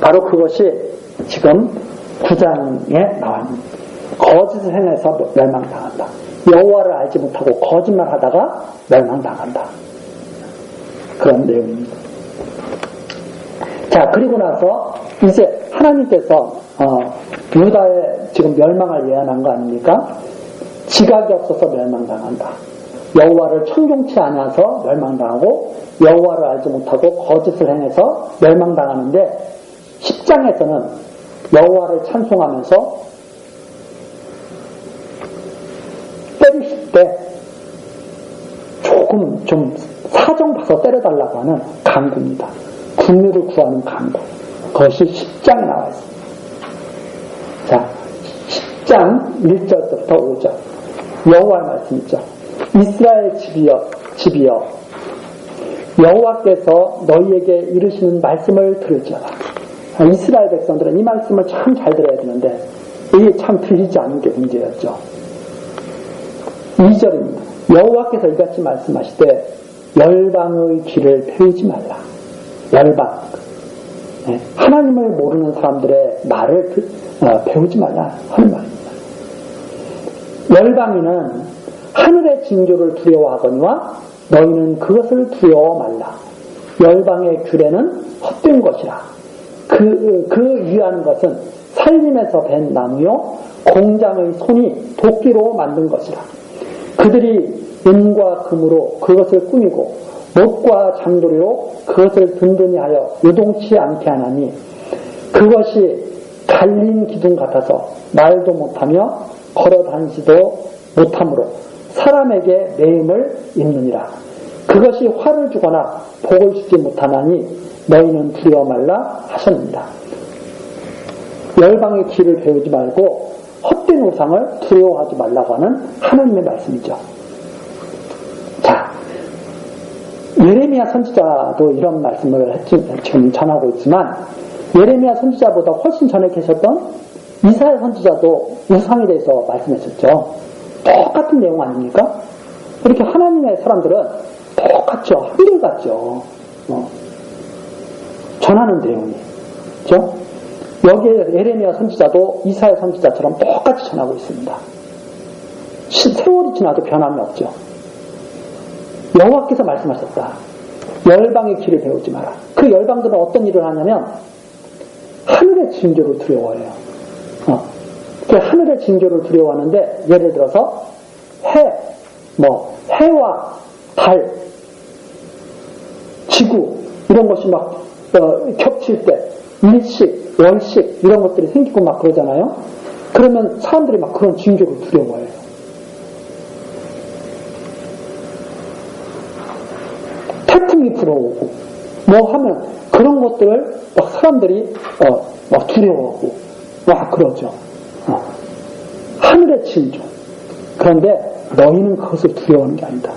바로 그것이 지금 9장에 나와 있는 거짓을 행해서 멸망당한다. 여호와를 알지 못하고 거짓말하다가 멸망당한다. 그런 내용입니다. 자, 그리고 나서 이제 하나님께서 유다의 지금 멸망을 예언한 거 아닙니까? 지각이 없어서 멸망당한다. 여호와를 청종치 않아서 멸망당하고 여호와를 알지 못하고 거짓을 행해서 멸망당하는데 10장에서는 여호와를 찬송하면서 때리실 때 조금 좀 사정 봐서 때려달라고 하는 간구입니다. 국류를 구하는 간구. 그것이 10장에 나와 있습니다. 자, 10장 1절부터 5절. 여호와의 말씀이죠. 이스라엘 집이여 여호와께서 너희에게 이르시는 말씀을 들을지어다. 이스라엘 백성들은 이 말씀을 참 잘 들어야 되는데 이게 참 들리지 않은 게 문제였죠. 2절입니다. 여호와께서 이같이 말씀하시되 열방의 귀를 패이지 말라. 열방. 하나님을 모르는 사람들의 말을 배우지 말라 하는 말입니다. 열방인은 하늘의 징조를 두려워하거니와 너희는 그것을 두려워 말라. 열방의 규례는 헛된 것이라. 그 위하는 것은 살림에서 벤 나무요 공장의 손이 도끼로 만든 것이라. 그들이 은과 금으로 그것을 꾸미고 못과 장도리로 그것을 든든히 하여 요동치 않게 하나니 그것이 갈린 기둥 같아서 말도 못하며 걸어 다니지도 못하므로 사람에게 매임을 입느니라. 그것이 화를 주거나 복을 주지 못하나니 너희는 두려워 말라 하셨습니다. 열방의 길을 배우지 말고 헛된 우상을 두려워하지 말라고 하는 하나님의 말씀이죠. 자, 예레미야 선지자도 이런 말씀을 지금 전하고 있지만 예레미야 선지자보다 훨씬 전에 계셨던 이사야 선지자도 우상에 대해서 말씀하셨죠. 똑같은 내용 아닙니까? 이렇게 하나님의 사람들은 똑같죠. 한결같죠. 전하는 내용이. 그렇죠? 여기에 예레미야 선지자도 이사야 선지자처럼 똑같이 전하고 있습니다. 세월이 지나도 변함이 없죠. 여호와께서 말씀하셨다. 열방의 길을 배우지 마라. 그 열방들은 어떤 일을 하냐면 하늘의 징조를 두려워해요. 하늘의 징조를 두려워하는데 예를 들어서 해와 달, 지구 이런 것이 막 겹칠 때 일식, 월식 이런 것들이 생기고 막 그러잖아요. 그러면 사람들이 막 그런 징조를 두려워해요. 태풍이 불어오고 뭐 하면 그런 것들을 막 사람들이 막 두려워하고 막 그러죠. 하늘의 징조. 그런데 너희는 그것을 두려워하는 게 아니다.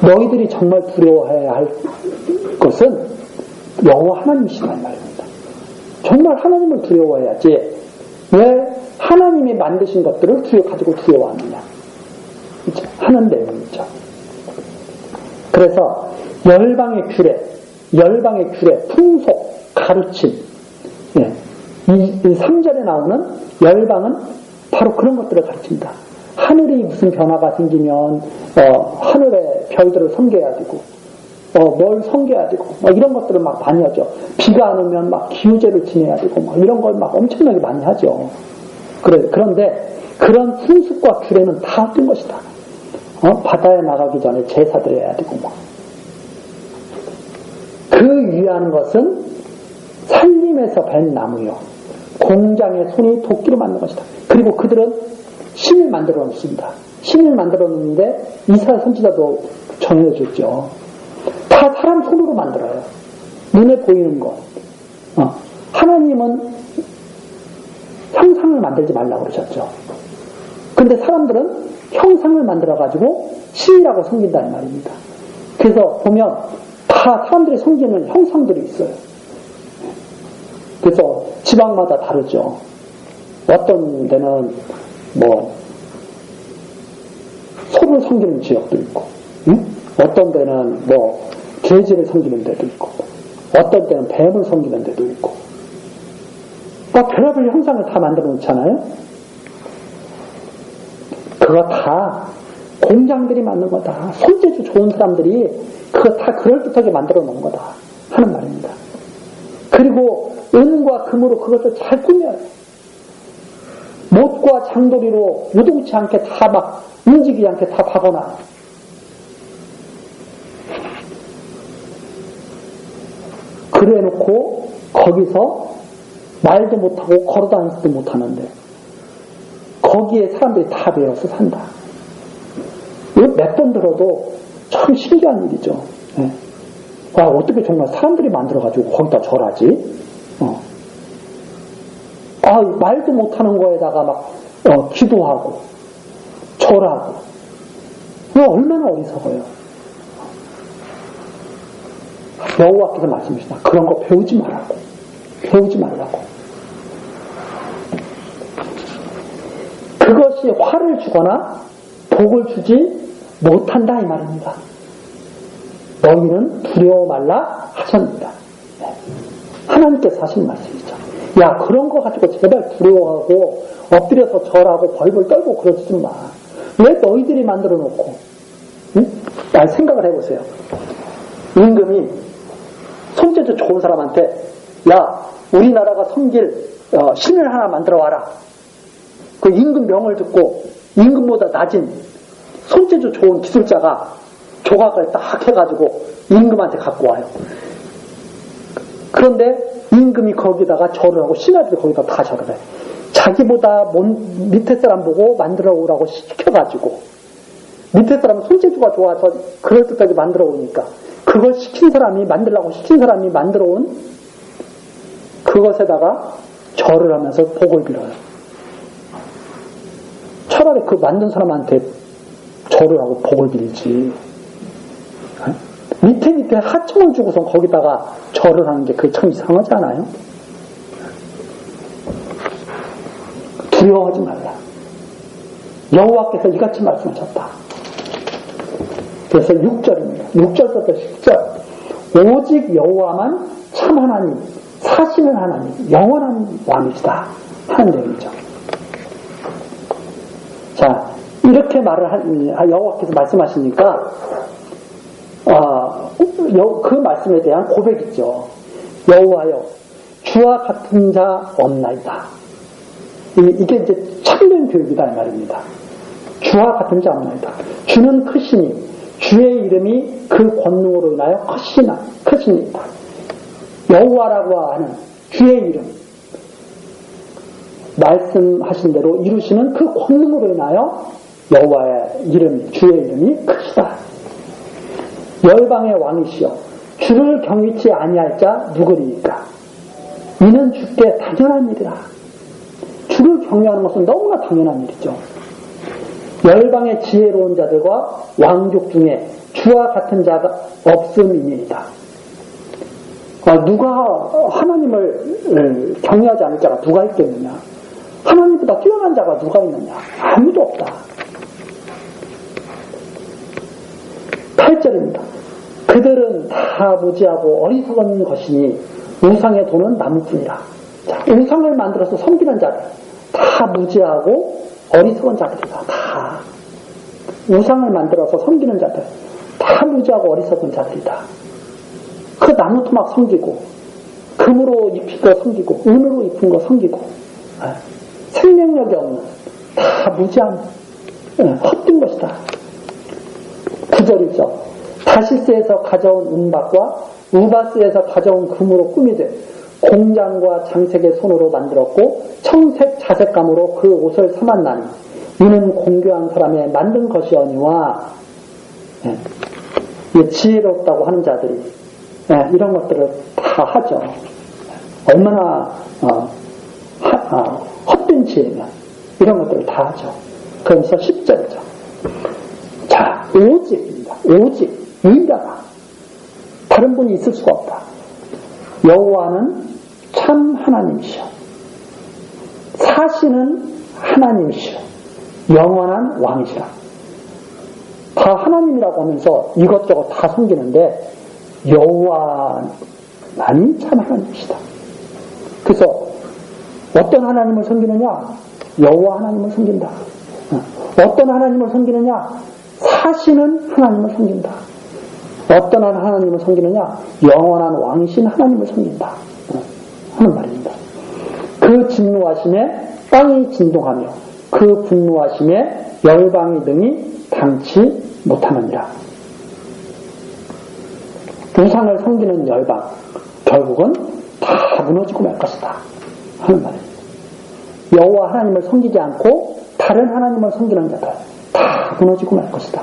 너희들이 정말 두려워해야 할 것은 여호와 하나님이시란 말입니다. 정말 하나님을 두려워해야지 왜 하나님이 만드신 것들을 가지고 두려워하느냐 하는 내용이죠. 그래서 열방의 규례, 풍속, 가르침 이 3절에 나오는 열방은 바로 그런 것들을 가르칩니다. 하늘이 무슨 변화가 생기면 하늘의 별들을 섬겨야 되고 뭘 섬겨야 되고 이런 것들을 막 많이 하죠. 비가 안 오면 막 기우제를 지내야 되고 이런 걸 막 엄청나게 많이 하죠. 그런데 그런 풍습과 규례는 다 헛된 것이다. 바다에 나가기 전에 제사 드려야 되고 그 위하는 것은 살림에서 벤 나무요 공장의 손이 도끼로 만든 것이다. 그리고 그들은 신을 만들어 놓습니다. 신을 만들어 놓는데 이사야 선지자도 전해줬죠. 다 사람 손으로 만들어요. 눈에 보이는 것. 하나님은 형상을 만들지 말라고 그러셨죠. 근데 사람들은 형상을 만들어가지고 신이라고 섬긴다는 말입니다. 그래서 보면 다 사람들이 섬기는 형상들이 있어요. 그래서 지방마다 다르죠. 어떤 데는 소를 섬기는 지역도 있고, 어떤 데는 돼지를 섬기는 데도 있고, 어떤 때는 뱀을 섬기는 데도 있고, 별의별 형상을 다 만들어 놓잖아요. 그거 다 공장들이 만든 거다. 손재주 좋은 사람들이 그거 다 그럴듯하게 만들어 놓은 거다 하는 말입니다. 그리고 은과 금으로 그것을 잘 꾸며요. 못과 장도리로 요동치 않게 다 막 움직이지 않게 다 박아놔요. 그래 놓고 거기서 말도 못하고 걸어다니지도 못하는데 거기에 사람들이 다 배워서 산다. 이거 몇 번 들어도 참 신기한 일이죠. 네. 어떻게 정말 사람들이 만들어가지고 거기다 절하지? 말도 못하는 거에다가 막 기도하고 절하고 얼마나 어리석어요. 여호와께서 말씀하시다. 그런 거 배우지 말라고. 그것이 화를 주거나 복을 주지 못한다 이 말입니다. 너희는 두려워 말라 하셨습니다. 하나님께서 하신 말씀이죠. 야, 그런 거 가지고 제발 두려워하고 엎드려서 절하고 벌벌 떨고 그러지 좀 마. 왜 너희들이 만들어 놓고 생각을 해보세요. 임금이 손재주 좋은 사람한테 야, 우리나라가 섬길 신을 하나 만들어 와라. 그 임금 명을 듣고 임금보다 낮은 손재주 좋은 기술자가 조각을 딱 해가지고 임금한테 갖고 와요. 그런데 임금이 거기다가 절을 하고 신하들이 거기다 다 절을 해. 자기보다 밑에 사람 보고 만들어 오라고 시켜가지고 밑에 사람은 손재주가 좋아서 그럴듯하게 만들어 오니까 그걸 만들라고 시킨 사람이 만들어 온 그것에다가 절을 하면서 복을 빌어요. 차라리 그 만든 사람한테 절을 하고 복을 빌지. 밑에 하청을 주고서 거기다가 절을 하는 게 그게 참 이상하지 않아요? 두려워하지 말라. 여호와께서 이같이 말씀하셨다. 그래서 6절입니다. 6절부터 10절. 오직 여호와만 참 하나님, 사시는 하나님, 영원한 왕이시다 하는 내용이죠. 자, 이렇게 여호와께서 말씀하시니까 그 말씀에 대한 고백이죠. 여호와여, 주와 같은 자 없나이다. 이게 이제 참된 교육이다 이 말입니다. 주와 같은 자 없나이다. 주는 크시니 주의 이름이 그 권능으로 인하여 크시니이다. 여호와라고 하는 주의 이름, 말씀하신 대로 이루시는 그 권능으로 인하여 여호와의 이름이, 주의 이름이 크시다. 열방의 왕이시여, 주를 경외치 아니할 자 누구리이까? 이는 주께 당연한 일이라. 주를 경외하는 것은 너무나 당연한 일이죠. 열방의 지혜로운 자들과 왕족 중에 주와 같은 자가 없음이니이다. 누가 하나님을 경외하지 않을 자가 누가 있겠느냐? 하나님보다 뛰어난 자가 누가 있느냐? 아무도 없다. 8절입니다. 그들은 다 무지하고 어리석은 것이니 우상의 도는 나무뿐이라. 자, 우상을 만들어서 섬기는 자들 다 무지하고 어리석은 자들이다. 다 우상을 만들어서 섬기는 자들 다 무지하고 어리석은 자들이다. 그 나무 토막 섬기고 금으로 입힌 거 섬기고 은으로 입힌 거 섬기고 생명력이 없는 다 무지한 헛된 것이다. 9절이죠. 다시스에서 가져온 은박과 우바스에서 가져온 금으로 꾸미되 공장과 장색의 손으로 만들었고 청색 자색감으로 그 옷을 삼았나니 이는 공교한 사람의 만든 것이오니와 지혜롭다고 하는 자들이 이런 것들을 다 하죠. 얼마나 헛된 지혜면 이런 것들을 다 하죠. 그러면서 10절이죠. 자, 오직입니다. 오직 유일하다. 다른 분이 있을 수가 없다. 여호와는 참 하나님이시오. 사시는 하나님이시오. 영원한 왕이시라. 다 하나님이라고 하면서 이것저것 다 섬기는데 여호와만이 참 하나님이시다. 그래서 어떤 하나님을 섬기느냐? 여호와 하나님을 섬긴다. 어떤 하나님을 섬기느냐? 사시는 하나님을 섬긴다. 어떤 하나님을 섬기느냐? 영원한 왕이신 하나님을 섬긴다 하는 말입니다. 그 진노하심에 땅이 진동하며 그 분노하심에 열방이 능히 당치 못하느니라. 우상을 섬기는 열방 결국은 다 무너지고 말 것이다 하는 말입니다. 여호와 하나님을 섬기지 않고 다른 하나님을 섬기는 자들 다 무너지고 말 것이다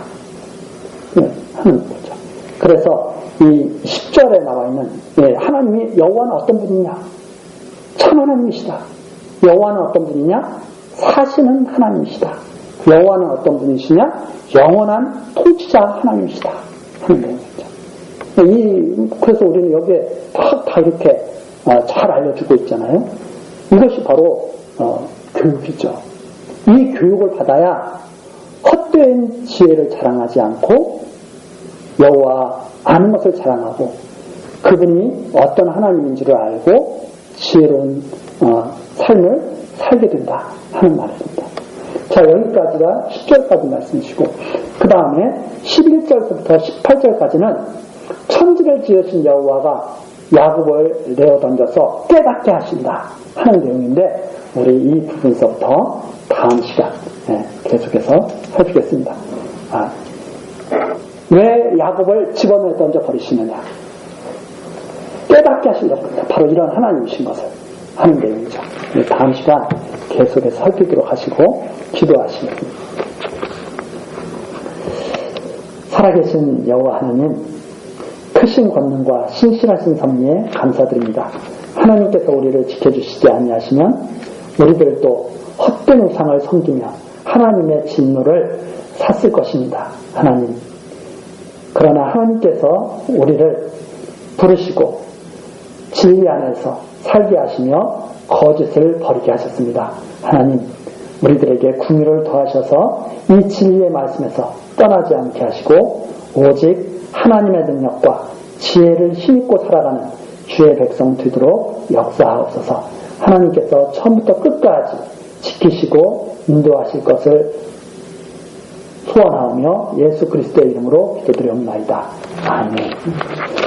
하는 거죠. 그래서 이 10절에 나와 있는 하나님이 여호와는 어떤 분이냐? 참 하나님이시다. 여호와는 어떤 분이냐? 사시는 하나님이시다. 여호와는 어떤 분이시냐? 영원한 통치자 하나님이시다 하는 내용이죠. 그래서 우리는 여기에 다 이렇게 잘 알려주고 있잖아요. 이것이 바로 교육이죠. 이 교육을 받아야 헛된 지혜를 자랑하지 않고 여호와 아는 것을 자랑하고 그분이 어떤 하나님인지를 알고 지혜로운 삶을 살게 된다 하는 말입니다. 자, 여기까지가 10절까지 말씀이시고 그 다음에 11절부터 18절까지는 천지를 지으신 여호와가 야곱을 내어 던져서 깨닫게 하신다 하는 내용인데 우리 이 부분서부터 다음 시간 계속해서 살피겠습니다. 왜 야곱을 집어넣어 던져 버리시느냐? 깨닫게 하시려고 합니다. 바로 이런 하나님이신 것을 하는 내용이죠. 다음 시간 계속해서 살피도록 하시고 기도하시겠습니다. 살아계신 여호와 하나님, 크신 권능과 신실하신 섭리에 감사드립니다. 하나님께서 우리를 지켜주시지 아니하시면 우리들도 헛된 우상을 섬기며 하나님의 진노를 샀을 것입니다. 하나님, 그러나 하나님께서 우리를 부르시고 진리 안에서 살게 하시며 거짓을 버리게 하셨습니다. 하나님, 우리들에게 긍휼을 더하셔서 이 진리의 말씀에서 떠나지 않게 하시고 오직 하나님의 능력과 지혜를 힘입고 살아가는 주의 백성 되도록 역사하옵소서. 하나님께서 처음부터 끝까지 지키시고 인도하실 것을 소원하오며 예수 그리스도의 이름으로 기도드리옵나이다. 아멘.